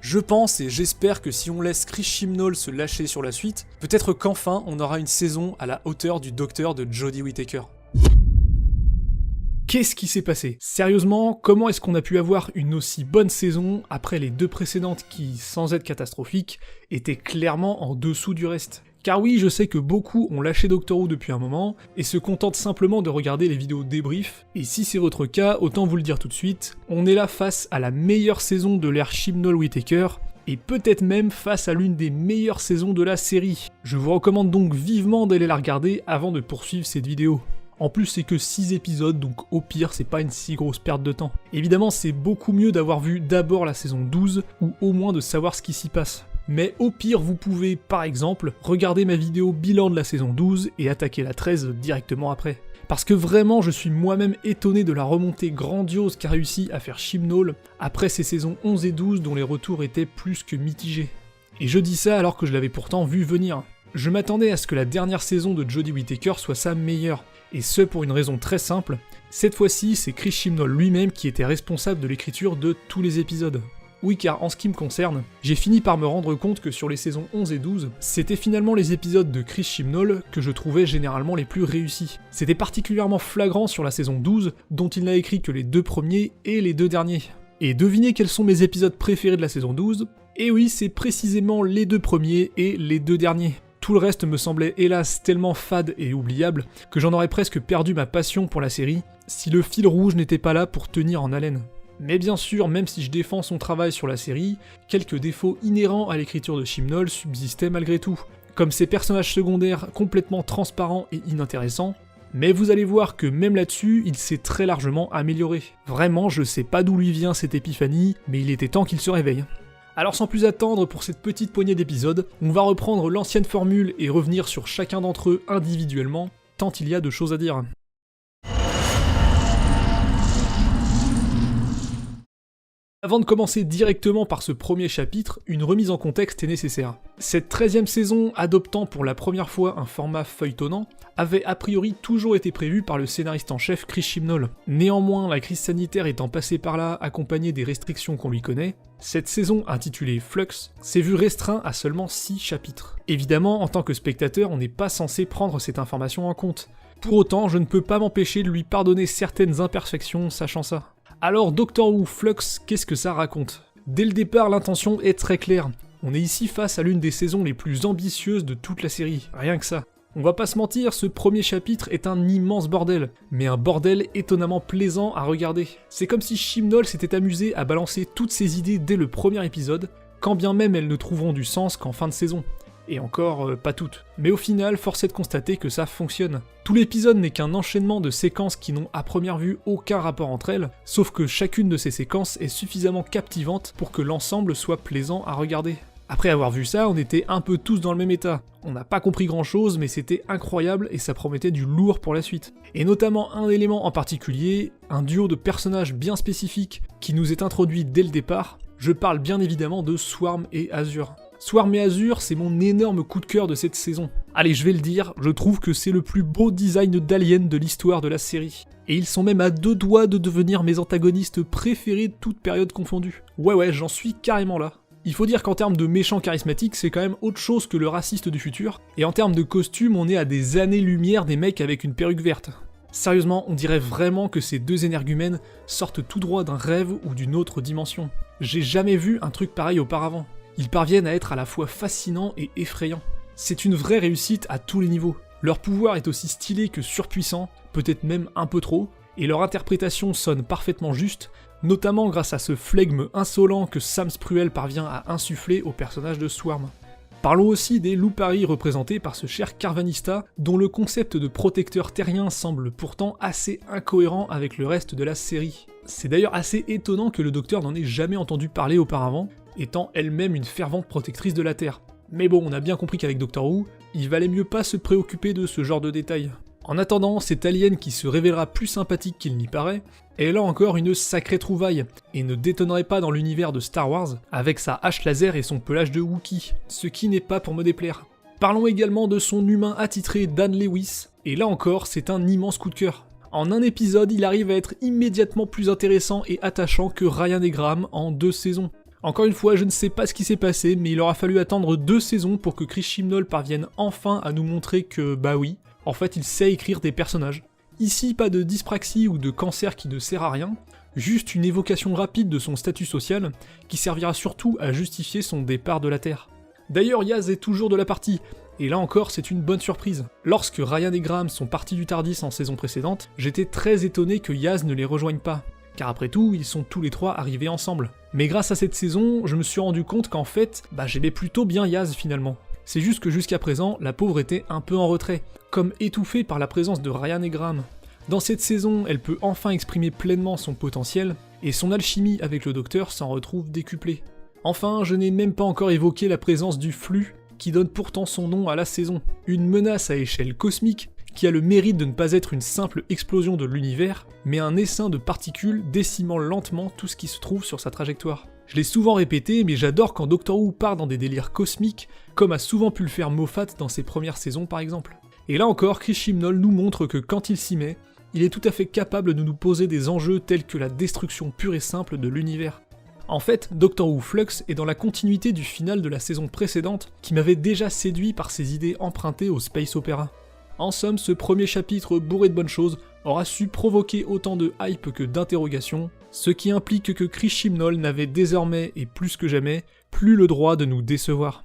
Je pense et j'espère que si on laisse Chris Chibnall se lâcher sur la suite, peut-être qu'enfin on aura une saison à la hauteur du docteur de Jodie Whittaker. Qu'est-ce qui s'est passé? Sérieusement, comment est-ce qu'on a pu avoir une aussi bonne saison après les 2 précédentes qui, sans être catastrophiques, étaient clairement en dessous du reste? Car oui, je sais que beaucoup ont lâché Doctor Who depuis un moment, et se contentent simplement de regarder les vidéos débrief, et si c'est votre cas, autant vous le dire tout de suite, on est là face à la meilleure saison de l'ère Chibnall-Whittaker, et peut-être même face à l'une des meilleures saisons de la série. Je vous recommande donc vivement d'aller la regarder avant de poursuivre cette vidéo. En plus, c'est que 6 épisodes, donc au pire, c'est pas une si grosse perte de temps. Évidemment, c'est beaucoup mieux d'avoir vu d'abord la saison 12, ou au moins de savoir ce qui s'y passe. Mais au pire, vous pouvez, par exemple, regarder ma vidéo bilan de la saison 12 et attaquer la 13 directement après. Parce que vraiment, je suis moi-même étonné de la remontée grandiose qu'a réussi à faire Chibnall après ces saisons 11 et 12 dont les retours étaient plus que mitigés. Et je dis ça alors que je l'avais pourtant vu venir. Je m'attendais à ce que la dernière saison de Jodie Whittaker soit sa meilleure, et ce pour une raison très simple, cette fois-ci c'est Chris Chibnall lui-même qui était responsable de l'écriture de tous les épisodes. Oui, car en ce qui me concerne, j'ai fini par me rendre compte que sur les saisons 11 et 12, c'était finalement les épisodes de Chris Chibnall que je trouvais généralement les plus réussis. C'était particulièrement flagrant sur la saison 12, dont il n'a écrit que les 2 premiers et les 2 derniers. Et devinez quels sont mes épisodes préférés de la saison 12 ? Et oui, c'est précisément les 2 premiers et les 2 derniers. Tout le reste me semblait hélas tellement fade et oubliable que j'en aurais presque perdu ma passion pour la série si le fil rouge n'était pas là pour tenir en haleine. Mais bien sûr, même si je défends son travail sur la série, quelques défauts inhérents à l'écriture de Chibnall subsistaient malgré tout, comme ses personnages secondaires complètement transparents et inintéressants, mais vous allez voir que même là-dessus, il s'est très largement amélioré. Vraiment, je sais pas d'où lui vient cette épiphanie, mais il était temps qu'il se réveille. Alors sans plus attendre pour cette petite poignée d'épisodes, on va reprendre l'ancienne formule et revenir sur chacun d'entre eux individuellement, tant il y a de choses à dire. Avant de commencer directement par ce premier chapitre, une remise en contexte est nécessaire. Cette 13e saison, adoptant pour la première fois un format feuilletonnant, avait a priori toujours été prévue par le scénariste en chef Chris Chibnall. Néanmoins, la crise sanitaire étant passée par là, accompagnée des restrictions qu'on lui connaît, cette saison, intitulée Flux, s'est vue restreinte à seulement 6 chapitres. Évidemment, en tant que spectateur, on n'est pas censé prendre cette information en compte. Pour autant, je ne peux pas m'empêcher de lui pardonner certaines imperfections sachant ça. Alors Doctor Who Flux, qu'est-ce que ça raconte? Dès le départ, l'intention est très claire. On est ici face à l'une des saisons les plus ambitieuses de toute la série, rien que ça. On va pas se mentir, ce premier chapitre est un immense bordel, mais un bordel étonnamment plaisant à regarder. C'est comme si Chibnall s'était amusé à balancer toutes ses idées dès le premier épisode, quand bien même elles ne trouveront du sens qu'en fin de saison. Et encore, pas toutes. Mais au final, force est de constater que ça fonctionne. Tout l'épisode n'est qu'un enchaînement de séquences qui n'ont à première vue aucun rapport entre elles, sauf que chacune de ces séquences est suffisamment captivante pour que l'ensemble soit plaisant à regarder. Après avoir vu ça, on était un peu tous dans le même état. On n'a pas compris grand chose, mais c'était incroyable et ça promettait du lourd pour la suite. Et notamment un élément en particulier, un duo de personnages bien spécifiques qui nous est introduit dès le départ. Je parle bien évidemment de Swarm et Azure. Swarm et Azure, c'est mon énorme coup de cœur de cette saison. Allez, je vais le dire, je trouve que c'est le plus beau design d'alien de l'histoire de la série. Et ils sont même à 2 doigts de devenir mes antagonistes préférés de toute période confondue. Ouais, j'en suis carrément là. Il faut dire qu'en termes de méchants charismatiques, c'est quand même autre chose que le raciste du futur, et en termes de costumes, on est à des années-lumière des mecs avec une perruque verte. Sérieusement, on dirait vraiment que ces 2 énergumènes sortent tout droit d'un rêve ou d'une autre dimension. J'ai jamais vu un truc pareil auparavant. Ils parviennent à être à la fois fascinants et effrayants. C'est une vraie réussite à tous les niveaux. Leur pouvoir est aussi stylé que surpuissant, peut-être même un peu trop, et leur interprétation sonne parfaitement juste, notamment grâce à ce flegme insolent que Sam Spruell parvient à insuffler au personnage de Swarm. Parlons aussi des Lupari représentés par ce cher Carvanista, dont le concept de protecteur terrien semble pourtant assez incohérent avec le reste de la série. C'est d'ailleurs assez étonnant que le Docteur n'en ait jamais entendu parler auparavant, étant elle-même une fervente protectrice de la Terre. Mais bon, on a bien compris qu'avec Doctor Who, il valait mieux pas se préoccuper de ce genre de détails. En attendant, cet alien qui se révélera plus sympathique qu'il n'y paraît, est là encore une sacrée trouvaille, et ne détonnerait pas dans l'univers de Star Wars, avec sa hache laser et son pelage de Wookiee, ce qui n'est pas pour me déplaire. Parlons également de son humain attitré Dan Lewis, et là encore, c'est un immense coup de cœur. En un épisode, il arrive à être immédiatement plus intéressant et attachant que Ryan et Graham en 2 saisons. Encore une fois, je ne sais pas ce qui s'est passé, mais il aura fallu attendre 2 saisons pour que Chris Chibnall parvienne enfin à nous montrer que, bah oui, en fait il sait écrire des personnages. Ici, pas de dyspraxie ou de cancer qui ne sert à rien, juste une évocation rapide de son statut social, qui servira surtout à justifier son départ de la Terre. D'ailleurs, Yaz est toujours de la partie, et là encore c'est une bonne surprise. Lorsque Ryan et Graham sont partis du Tardis en saison précédente, j'étais très étonné que Yaz ne les rejoigne pas, car après tout, ils sont tous les 3 arrivés ensemble. Mais grâce à cette saison, je me suis rendu compte qu'en fait, j'aimais plutôt bien Yaz finalement. C'est juste que jusqu'à présent, la pauvre était un peu en retrait, comme étouffée par la présence de Ryan et Graham. Dans cette saison, elle peut enfin exprimer pleinement son potentiel, et son alchimie avec le docteur s'en retrouve décuplée. Enfin, je n'ai même pas encore évoqué la présence du flux, qui donne pourtant son nom à la saison. Une menace à échelle cosmique, qui a le mérite de ne pas être une simple explosion de l'univers, mais un essaim de particules décimant lentement tout ce qui se trouve sur sa trajectoire. Je l'ai souvent répété, mais j'adore quand Doctor Who part dans des délires cosmiques, comme a souvent pu le faire Moffat dans ses premières saisons par exemple. Et là encore, Chris Chibnall nous montre que quand il s'y met, il est tout à fait capable de nous poser des enjeux tels que la destruction pure et simple de l'univers. En fait, Doctor Who Flux est dans la continuité du final de la saison précédente, qui m'avait déjà séduit par ses idées empruntées au space opéra. En somme, ce premier chapitre bourré de bonnes choses aura su provoquer autant de hype que d'interrogations, ce qui implique que Chris Chibnall n'avait désormais, et plus que jamais, plus le droit de nous décevoir.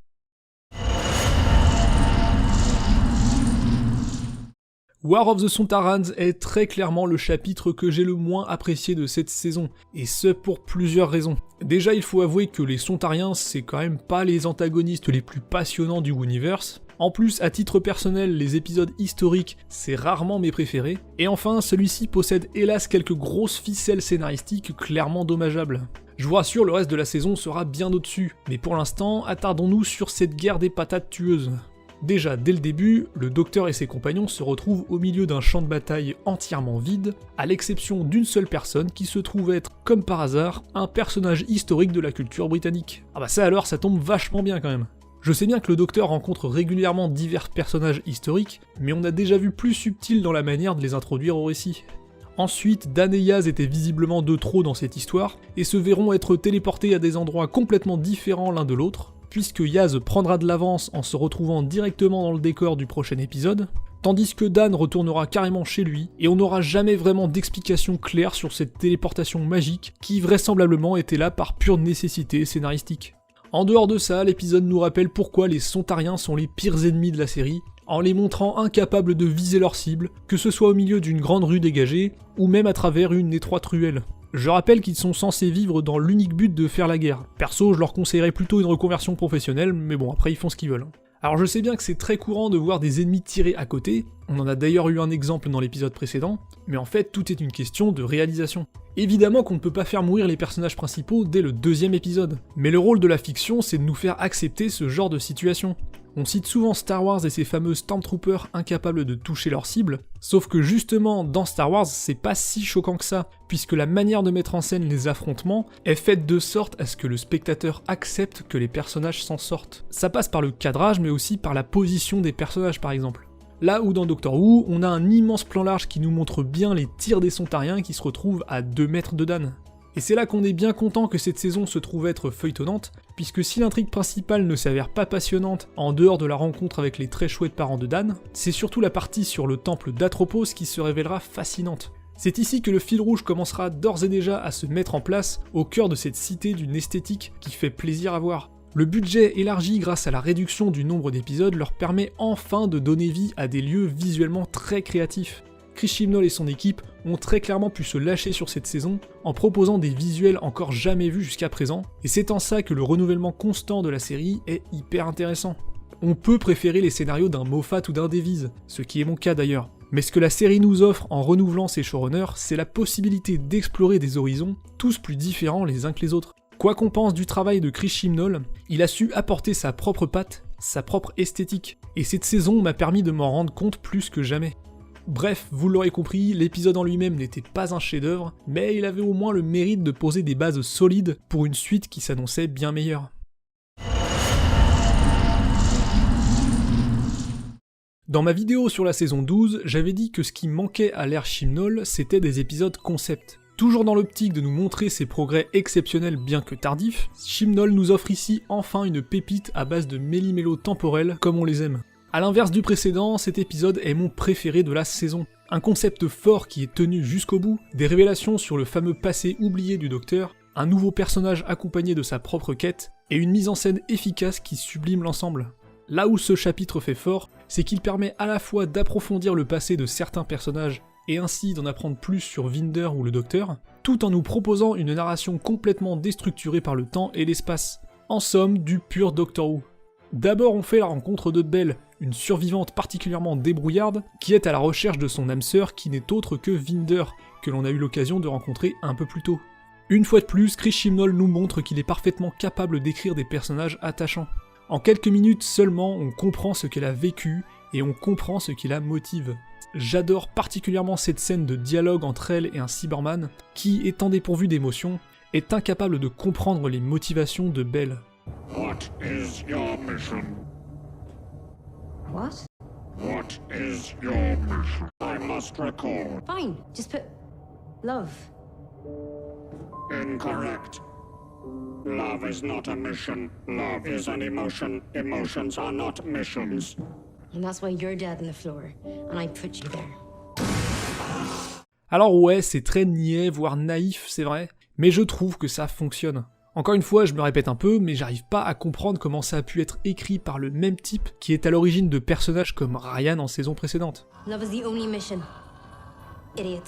War of the Sontarans est très clairement le chapitre que j'ai le moins apprécié de cette saison, et ce pour plusieurs raisons. Déjà, il faut avouer que les Sontariens, c'est quand même pas les antagonistes les plus passionnants du Universe. En plus, à titre personnel, les épisodes historiques, c'est rarement mes préférés. Et enfin, celui-ci possède hélas quelques grosses ficelles scénaristiques clairement dommageables. Je vous rassure, le reste de la saison sera bien au-dessus, mais pour l'instant, attardons-nous sur cette guerre des patates tueuses. Déjà, dès le début, le docteur et ses compagnons se retrouvent au milieu d'un champ de bataille entièrement vide, à l'exception d'une seule personne qui se trouve être, comme par hasard, un personnage historique de la culture britannique. Ah bah ça alors, ça tombe vachement bien quand même. Je sais bien que le docteur rencontre régulièrement divers personnages historiques, mais on a déjà vu plus subtil dans la manière de les introduire au récit. Ensuite, Dan et Yaz étaient visiblement de trop dans cette histoire, et se verront être téléportés à des endroits complètement différents l'un de l'autre, puisque Yaz prendra de l'avance en se retrouvant directement dans le décor du prochain épisode, tandis que Dan retournera carrément chez lui, et on n'aura jamais vraiment d'explication claire sur cette téléportation magique qui vraisemblablement était là par pure nécessité scénaristique. En dehors de ça, l'épisode nous rappelle pourquoi les Sontariens sont les pires ennemis de la série, en les montrant incapables de viser leur cible, que ce soit au milieu d'une grande rue dégagée, ou même à travers une étroite ruelle. Je rappelle qu'ils sont censés vivre dans l'unique but de faire la guerre. Perso, je leur conseillerais plutôt une reconversion professionnelle, mais bon, après ils font ce qu'ils veulent. Alors je sais bien que c'est très courant de voir des ennemis tirer à côté, on en a d'ailleurs eu un exemple dans l'épisode précédent, mais en fait tout est une question de réalisation. Évidemment qu'on ne peut pas faire mourir les personnages principaux dès le 2e épisode, mais le rôle de la fiction c'est de nous faire accepter ce genre de situation. On cite souvent Star Wars et ses fameux Stormtroopers incapables de toucher leur cible, sauf que justement dans Star Wars c'est pas si choquant que ça, puisque la manière de mettre en scène les affrontements est faite de sorte à ce que le spectateur accepte que les personnages s'en sortent. Ça passe par le cadrage mais aussi par la position des personnages par exemple. Là où dans Doctor Who, on a un immense plan large qui nous montre bien les tirs des Sontariens qui se retrouvent à 2 mètres de Dan. Et c'est là qu'on est bien content que cette saison se trouve être feuilletonnante, puisque si l'intrigue principale ne s'avère pas passionnante en dehors de la rencontre avec les très chouettes parents de Dan, c'est surtout la partie sur le temple d'Atropos qui se révélera fascinante. C'est ici que le fil rouge commencera d'ores et déjà à se mettre en place au cœur de cette cité d'une esthétique qui fait plaisir à voir. Le budget élargi grâce à la réduction du nombre d'épisodes leur permet enfin de donner vie à des lieux visuellement très créatifs. Chris Chibnall et son équipe ont très clairement pu se lâcher sur cette saison en proposant des visuels encore jamais vus jusqu'à présent, et c'est en ça que le renouvellement constant de la série est hyper intéressant. On peut préférer les scénarios d'un Moffat ou d'un Davies, ce qui est mon cas d'ailleurs, mais ce que la série nous offre en renouvelant ses showrunners, c'est la possibilité d'explorer des horizons, tous plus différents les uns que les autres. Quoi qu'on pense du travail de Chris Chibnall, il a su apporter sa propre patte, sa propre esthétique, et cette saison m'a permis de m'en rendre compte plus que jamais. Bref, vous l'aurez compris, l'épisode en lui-même n'était pas un chef-d'œuvre, mais il avait au moins le mérite de poser des bases solides pour une suite qui s'annonçait bien meilleure. Dans ma vidéo sur la saison 12, j'avais dit que ce qui manquait à l'ère Chibnall, c'était des épisodes concept. Toujours dans l'optique de nous montrer ses progrès exceptionnels bien que tardifs, Chibnall nous offre ici enfin une pépite à base de méli-mélo temporel comme on les aime. A l'inverse du précédent, cet épisode est mon préféré de la saison. Un concept fort qui est tenu jusqu'au bout, des révélations sur le fameux passé oublié du Docteur, un nouveau personnage accompagné de sa propre quête, et une mise en scène efficace qui sublime l'ensemble. Là où ce chapitre fait fort, c'est qu'il permet à la fois d'approfondir le passé de certains personnages et ainsi d'en apprendre plus sur Vinder ou le Docteur, tout en nous proposant une narration complètement déstructurée par le temps et l'espace. En somme, du pur Doctor Who. D'abord on fait la rencontre de Belle, une survivante particulièrement débrouillarde, qui est à la recherche de son âme sœur qui n'est autre que Vinder, que l'on a eu l'occasion de rencontrer un peu plus tôt. Une fois de plus, Chris Chibnall nous montre qu'il est parfaitement capable d'écrire des personnages attachants. En quelques minutes seulement, on comprend ce qu'elle a vécu, et on comprend ce qui la motive. J'adore particulièrement cette scène de dialogue entre elle et un Cyberman, qui, étant dépourvu d'émotion, est incapable de comprendre les motivations de Belle. What is your mission? What? What is your mission? I must record. Fine, just put love. Incorrect. Love is not a mission. Love is an emotion. Emotions are not missions. And that's why you're dead on the floor, and I put you there. Alors ouais, c'est très niais, voire naïf, c'est vrai, mais je trouve que ça fonctionne. Encore une fois, je me répète un peu, mais j'arrive pas à comprendre comment ça a pu être écrit par le même type qui est à l'origine de personnages comme Ryan en saison précédente. Love is the only mission. Idiot.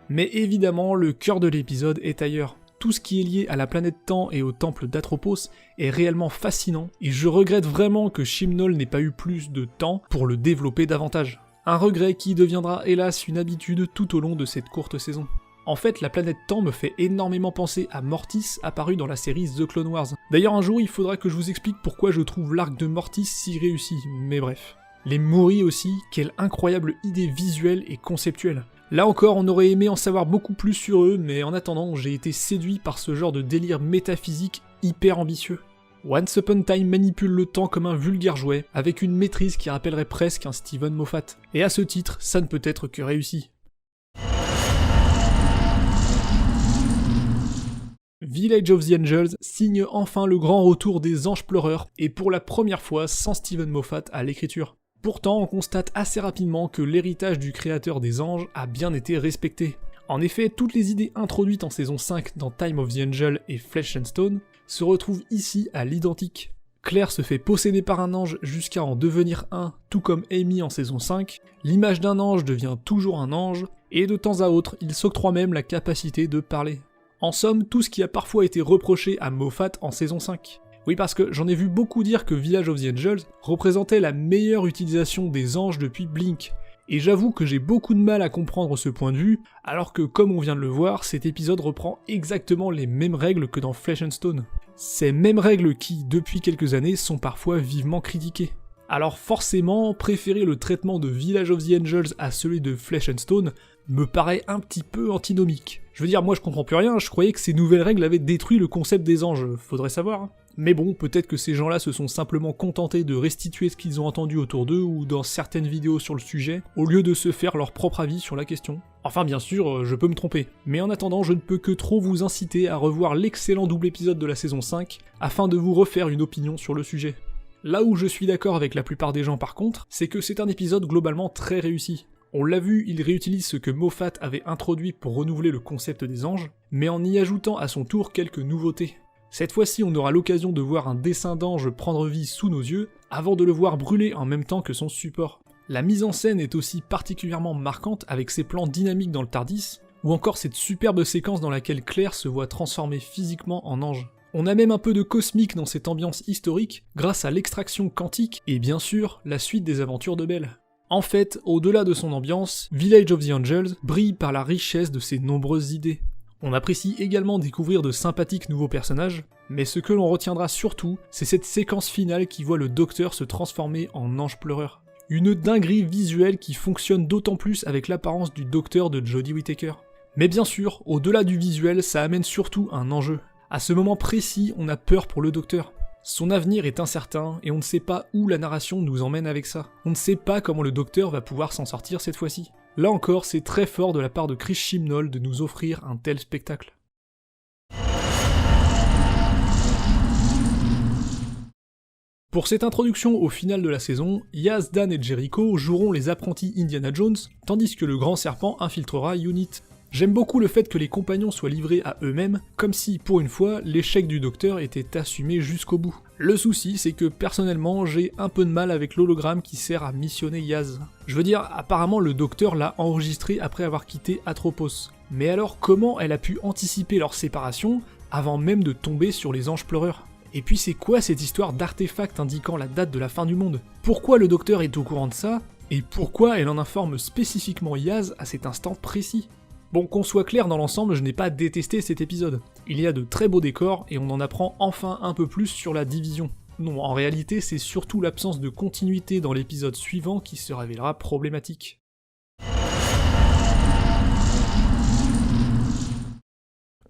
Mais évidemment, le cœur de l'épisode est ailleurs. Tout ce qui est lié à la planète Temps et au temple d'Atropos est réellement fascinant, et je regrette vraiment que Chibnall n'ait pas eu plus de temps pour le développer davantage. Un regret qui deviendra hélas une habitude tout au long de cette courte saison. En fait, la planète Temps me fait énormément penser à Mortis apparu dans la série The Clone Wars. D'ailleurs un jour il faudra que je vous explique pourquoi je trouve l'arc de Mortis si réussi, mais bref. Les Mori aussi, quelle incroyable idée visuelle et conceptuelle. Là encore, on aurait aimé en savoir beaucoup plus sur eux, mais en attendant, j'ai été séduit par ce genre de délire métaphysique hyper ambitieux. Once Upon Time manipule le temps comme un vulgaire jouet, avec une maîtrise qui rappellerait presque un Steven Moffat. Et à ce titre, ça ne peut être que réussi. Village of the Angels signe enfin le grand retour des anges pleureurs, et pour la première fois sans Steven Moffat à l'écriture. Pourtant, on constate assez rapidement que l'héritage du créateur des anges a bien été respecté. En effet, toutes les idées introduites en saison 5 dans Time of the Angel et Flesh and Stone se retrouvent ici à l'identique. Claire se fait posséder par un ange jusqu'à en devenir un, tout comme Amy en saison 5, l'image d'un ange devient toujours un ange, et de temps à autre, il s'octroie même la capacité de parler. En somme, tout ce qui a parfois été reproché à Moffat en saison 5. Oui, parce que j'en ai vu beaucoup dire que Village of the Angels représentait la meilleure utilisation des anges depuis Blink, et j'avoue que j'ai beaucoup de mal à comprendre ce point de vue, alors que comme on vient de le voir, cet épisode reprend exactement les mêmes règles que dans Flesh and Stone. Ces mêmes règles qui, depuis quelques années, sont parfois vivement critiquées. Alors forcément, préférer le traitement de Village of the Angels à celui de Flesh and Stone me paraît un petit peu antinomique. Je veux dire, moi je comprends plus rien, je croyais que ces nouvelles règles avaient détruit le concept des anges, faudrait savoir. Mais bon, peut-être que ces gens-là se sont simplement contentés de restituer ce qu'ils ont entendu autour d'eux ou dans certaines vidéos sur le sujet, au lieu de se faire leur propre avis sur la question. Enfin bien sûr, je peux me tromper. Mais en attendant, je ne peux que trop vous inciter à revoir l'excellent double épisode de la saison 5, afin de vous refaire une opinion sur le sujet. Là où je suis d'accord avec la plupart des gens par contre, c'est que c'est un épisode globalement très réussi. On l'a vu, il réutilise ce que Moffat avait introduit pour renouveler le concept des anges, mais en y ajoutant à son tour quelques nouveautés. Cette fois-ci, on aura l'occasion de voir un dessin d'ange prendre vie sous nos yeux, avant de le voir brûler en même temps que son support. La mise en scène est aussi particulièrement marquante avec ses plans dynamiques dans le TARDIS, ou encore cette superbe séquence dans laquelle Claire se voit transformer physiquement en ange. On a même un peu de cosmique dans cette ambiance historique, grâce à l'extraction quantique, et bien sûr, la suite des aventures de Belle. En fait, au-delà de son ambiance, Village of the Angels brille par la richesse de ses nombreuses idées. On apprécie également découvrir de sympathiques nouveaux personnages, mais ce que l'on retiendra surtout, c'est cette séquence finale qui voit le Docteur se transformer en ange pleureur. Une dinguerie visuelle qui fonctionne d'autant plus avec l'apparence du Docteur de Jodie Whittaker. Mais bien sûr, au-delà du visuel, ça amène surtout un enjeu. À ce moment précis, on a peur pour le Docteur. Son avenir est incertain, et on ne sait pas où la narration nous emmène avec ça. On ne sait pas comment le Docteur va pouvoir s'en sortir cette fois-ci. Là encore, c'est très fort de la part de Chris Chibnall de nous offrir un tel spectacle. Pour cette introduction au final de la saison, Yaz, Dan et Jericho joueront les apprentis Indiana Jones, tandis que le grand serpent infiltrera Unit. J'aime beaucoup le fait que les compagnons soient livrés à eux-mêmes, comme si, pour une fois, l'échec du docteur était assumé jusqu'au bout. Le souci, c'est que personnellement, j'ai un peu de mal avec l'hologramme qui sert à missionner Yaz. Je veux dire, apparemment le docteur l'a enregistré après avoir quitté Atropos. Mais alors comment elle a pu anticiper leur séparation avant même de tomber sur les anges pleureurs ? Et puis c'est quoi cette histoire d'artefact indiquant la date de la fin du monde ? Pourquoi le docteur est au courant de ça ? Et pourquoi elle en informe spécifiquement Yaz à cet instant précis ? Bon, qu'on soit clair dans l'ensemble, je n'ai pas détesté cet épisode. Il y a de très beaux décors et on en apprend enfin un peu plus sur la division. Non, en réalité, c'est surtout l'absence de continuité dans l'épisode suivant qui se révélera problématique.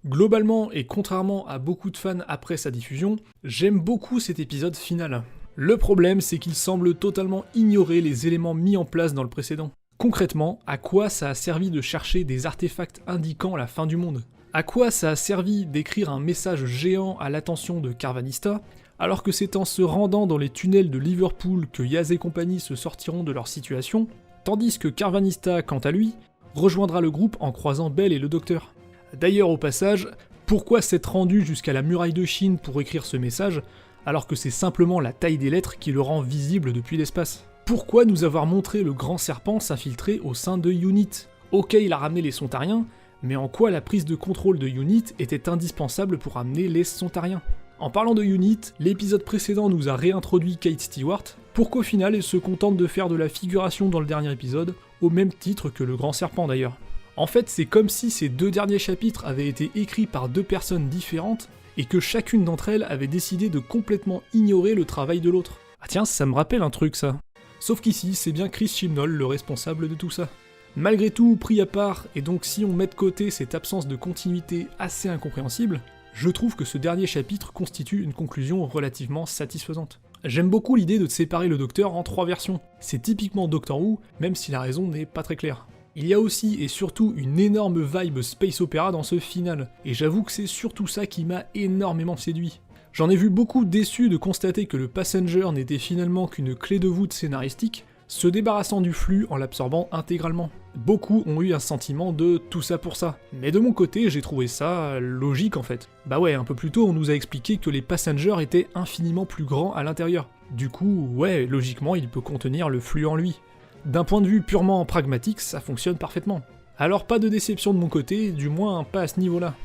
Globalement, et contrairement à beaucoup de fans après sa diffusion, j'aime beaucoup cet épisode final. Le problème, c'est qu'il semble totalement ignorer les éléments mis en place dans le précédent. Concrètement, à quoi ça a servi de chercher des artefacts indiquant la fin du monde ? À quoi ça a servi d'écrire un message géant à l'attention de Carvanista, alors que c'est en se rendant dans les tunnels de Liverpool que Yaz et compagnie se sortiront de leur situation, tandis que Carvanista, quant à lui, rejoindra le groupe en croisant Bell et le docteur. D'ailleurs, au passage, pourquoi s'être rendu jusqu'à la muraille de Chine pour écrire ce message, alors que c'est simplement la taille des lettres qui le rend visible depuis l'espace ? Pourquoi nous avoir montré le grand serpent s'infiltrer au sein de Unit ? Ok, il a ramené les Sontariens, mais en quoi la prise de contrôle de Unit était indispensable pour amener les Sontariens ? En parlant de Unit, l'épisode précédent nous a réintroduit Kate Stewart, pour qu'au final elle se contente de faire de la figuration dans le dernier épisode, au même titre que le grand serpent d'ailleurs. En fait, c'est comme si ces deux derniers chapitres avaient été écrits par deux personnes différentes, et que chacune d'entre elles avait décidé de complètement ignorer le travail de l'autre. Ah tiens, ça me rappelle un truc ça. Sauf qu'ici, c'est bien Chris Chibnall le responsable de tout ça. Malgré tout, pris à part, et donc si on met de côté cette absence de continuité assez incompréhensible, je trouve que ce dernier chapitre constitue une conclusion relativement satisfaisante. J'aime beaucoup l'idée de séparer le Docteur en 3 versions. C'est typiquement Doctor Who, même si la raison n'est pas très claire. Il y a aussi et surtout une énorme vibe space opéra dans ce final, et j'avoue que c'est surtout ça qui m'a énormément séduit. J'en ai vu beaucoup déçus de constater que le Passenger n'était finalement qu'une clé de voûte scénaristique, se débarrassant du flux en l'absorbant intégralement. Beaucoup ont eu un sentiment de tout ça pour ça, mais de mon côté j'ai trouvé ça logique en fait. Bah ouais, un peu plus tôt on nous a expliqué que les Passengers étaient infiniment plus grands à l'intérieur. Du coup, ouais, logiquement il peut contenir le flux en lui. D'un point de vue purement pragmatique, ça fonctionne parfaitement. Alors pas de déception de mon côté, du moins pas à ce niveau-là.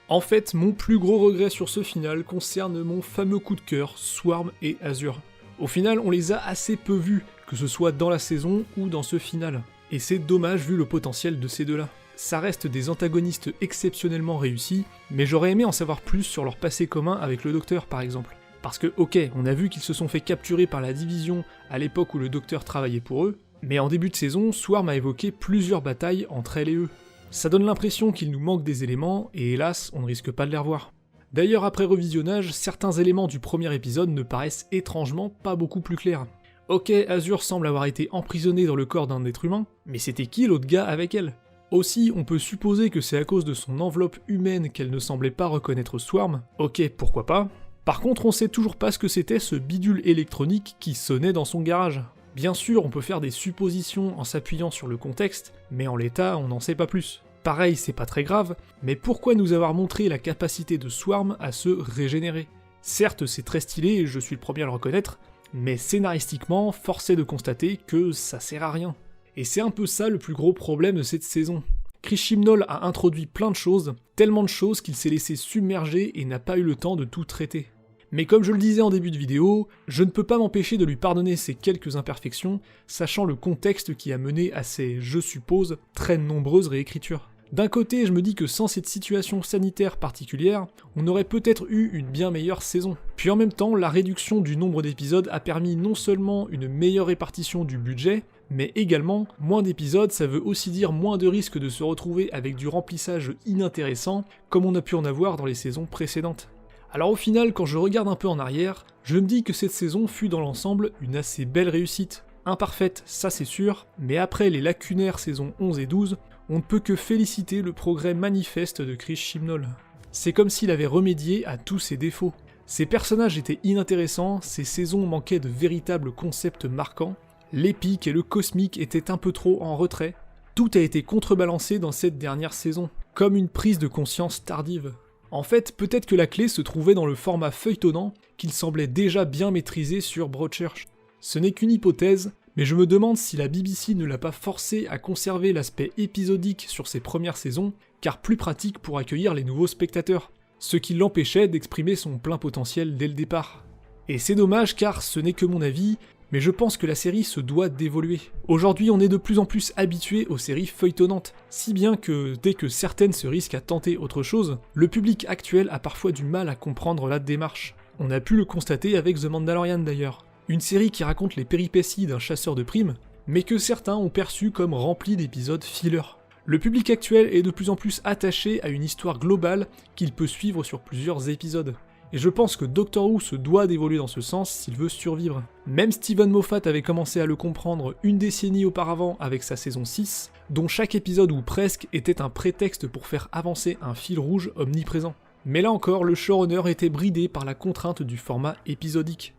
En fait, mon plus gros regret sur ce final concerne mon fameux coup de cœur, Swarm et Azure. Au final, on les a assez peu vus, que ce soit dans la saison ou dans ce final. Et c'est dommage vu le potentiel de ces deux-là. Ça reste des antagonistes exceptionnellement réussis, mais j'aurais aimé en savoir plus sur leur passé commun avec le Docteur par exemple. Parce que ok, on a vu qu'ils se sont fait capturer par la division à l'époque où le Docteur travaillait pour eux, mais en début de saison, Swarm a évoqué plusieurs batailles entre elle et eux. Ça donne l'impression qu'il nous manque des éléments, et hélas, on ne risque pas de les revoir. D'ailleurs, après revisionnage, certains éléments du premier épisode ne paraissent étrangement pas beaucoup plus clairs. Ok, Azure semble avoir été emprisonnée dans le corps d'un être humain, mais c'était qui l'autre gars avec elle ? Aussi, on peut supposer que c'est à cause de son enveloppe humaine qu'elle ne semblait pas reconnaître Swarm. Ok, pourquoi pas. Par contre, on sait toujours pas ce que c'était ce bidule électronique qui sonnait dans son garage. Bien sûr, on peut faire des suppositions en s'appuyant sur le contexte, mais en l'état, on n'en sait pas plus. Pareil, c'est pas très grave, mais pourquoi nous avoir montré la capacité de Swarm à se régénérer ? Certes, c'est très stylé et je suis le premier à le reconnaître, mais scénaristiquement, force est de constater que ça sert à rien. Et c'est un peu ça le plus gros problème de cette saison. Chris Chibnall a introduit plein de choses, tellement de choses qu'il s'est laissé submerger et n'a pas eu le temps de tout traiter. Mais comme je le disais en début de vidéo, je ne peux pas m'empêcher de lui pardonner ces quelques imperfections, sachant le contexte qui a mené à ces, je suppose, très nombreuses réécritures. D'un côté, je me dis que sans cette situation sanitaire particulière, on aurait peut-être eu une bien meilleure saison. Puis en même temps, la réduction du nombre d'épisodes a permis non seulement une meilleure répartition du budget, mais également, moins d'épisodes, ça veut aussi dire moins de risques de se retrouver avec du remplissage inintéressant, comme on a pu en avoir dans les saisons précédentes. Alors au final, quand je regarde un peu en arrière, je me dis que cette saison fut dans l'ensemble une assez belle réussite. Imparfaite, ça c'est sûr, mais après les lacunaires saisons 11 et 12, on ne peut que féliciter le progrès manifeste de Chris Chibnall. C'est comme s'il avait remédié à tous ses défauts. Ses personnages étaient inintéressants, ses saisons manquaient de véritables concepts marquants, l'épique et le cosmique étaient un peu trop en retrait. Tout a été contrebalancé dans cette dernière saison, comme une prise de conscience tardive. En fait, peut-être que la clé se trouvait dans le format feuilletonnant qu'il semblait déjà bien maîtriser sur Broadchurch. Ce n'est qu'une hypothèse, mais je me demande si la BBC ne l'a pas forcé à conserver l'aspect épisodique sur ses premières saisons, car plus pratique pour accueillir les nouveaux spectateurs, ce qui l'empêchait d'exprimer son plein potentiel dès le départ. Et c'est dommage car ce n'est que mon avis, mais je pense que la série se doit d'évoluer. Aujourd'hui, on est de plus en plus habitué aux séries feuilletonnantes, si bien que dès que certaines se risquent à tenter autre chose, le public actuel a parfois du mal à comprendre la démarche. On a pu le constater avec The Mandalorian d'ailleurs. Une série qui raconte les péripéties d'un chasseur de primes, mais que certains ont perçu comme remplie d'épisodes filler. Le public actuel est de plus en plus attaché à une histoire globale qu'il peut suivre sur plusieurs épisodes. Et je pense que Doctor Who se doit d'évoluer dans ce sens s'il veut survivre. Même Steven Moffat avait commencé à le comprendre une décennie auparavant avec sa saison 6, dont chaque épisode ou presque était un prétexte pour faire avancer un fil rouge omniprésent. Mais là encore, le showrunner était bridé par la contrainte du format épisodique.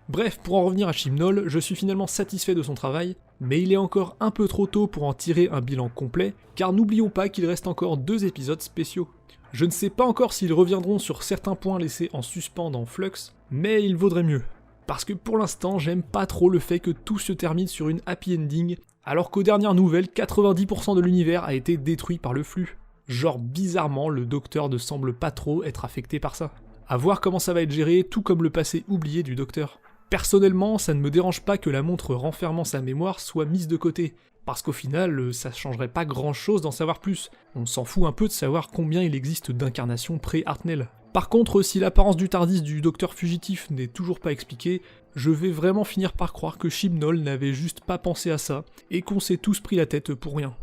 Bref, pour en revenir à Chibnall, je suis finalement satisfait de son travail, mais il est encore un peu trop tôt pour en tirer un bilan complet, car n'oublions pas qu'il reste encore 2 épisodes spéciaux. Je ne sais pas encore s'ils reviendront sur certains points laissés en suspens dans Flux, mais il vaudrait mieux. Parce que pour l'instant, j'aime pas trop le fait que tout se termine sur une happy ending, alors qu'aux dernières nouvelles, 90% de l'univers a été détruit par le flux. Genre bizarrement, le docteur ne semble pas trop être affecté par ça. À voir comment ça va être géré, tout comme le passé oublié du docteur. Personnellement, ça ne me dérange pas que la montre renfermant sa mémoire soit mise de côté, parce qu'au final, ça changerait pas grand chose d'en savoir plus. On s'en fout un peu de savoir combien il existe d'incarnations pré-Hartnell. Par contre, si l'apparence du TARDIS du docteur fugitif n'est toujours pas expliquée, je vais vraiment finir par croire que Chibnall n'avait juste pas pensé à ça, et qu'on s'est tous pris la tête pour rien.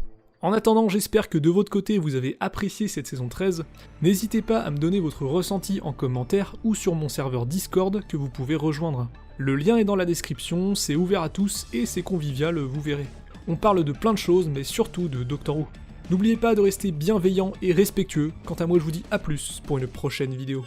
En attendant, j'espère que de votre côté vous avez apprécié cette saison 13, n'hésitez pas à me donner votre ressenti en commentaire ou sur mon serveur Discord que vous pouvez rejoindre. Le lien est dans la description, c'est ouvert à tous et c'est convivial, vous verrez. On parle de plein de choses, mais surtout de Doctor Who. N'oubliez pas de rester bienveillant et respectueux, quant à moi je vous dis à plus pour une prochaine vidéo.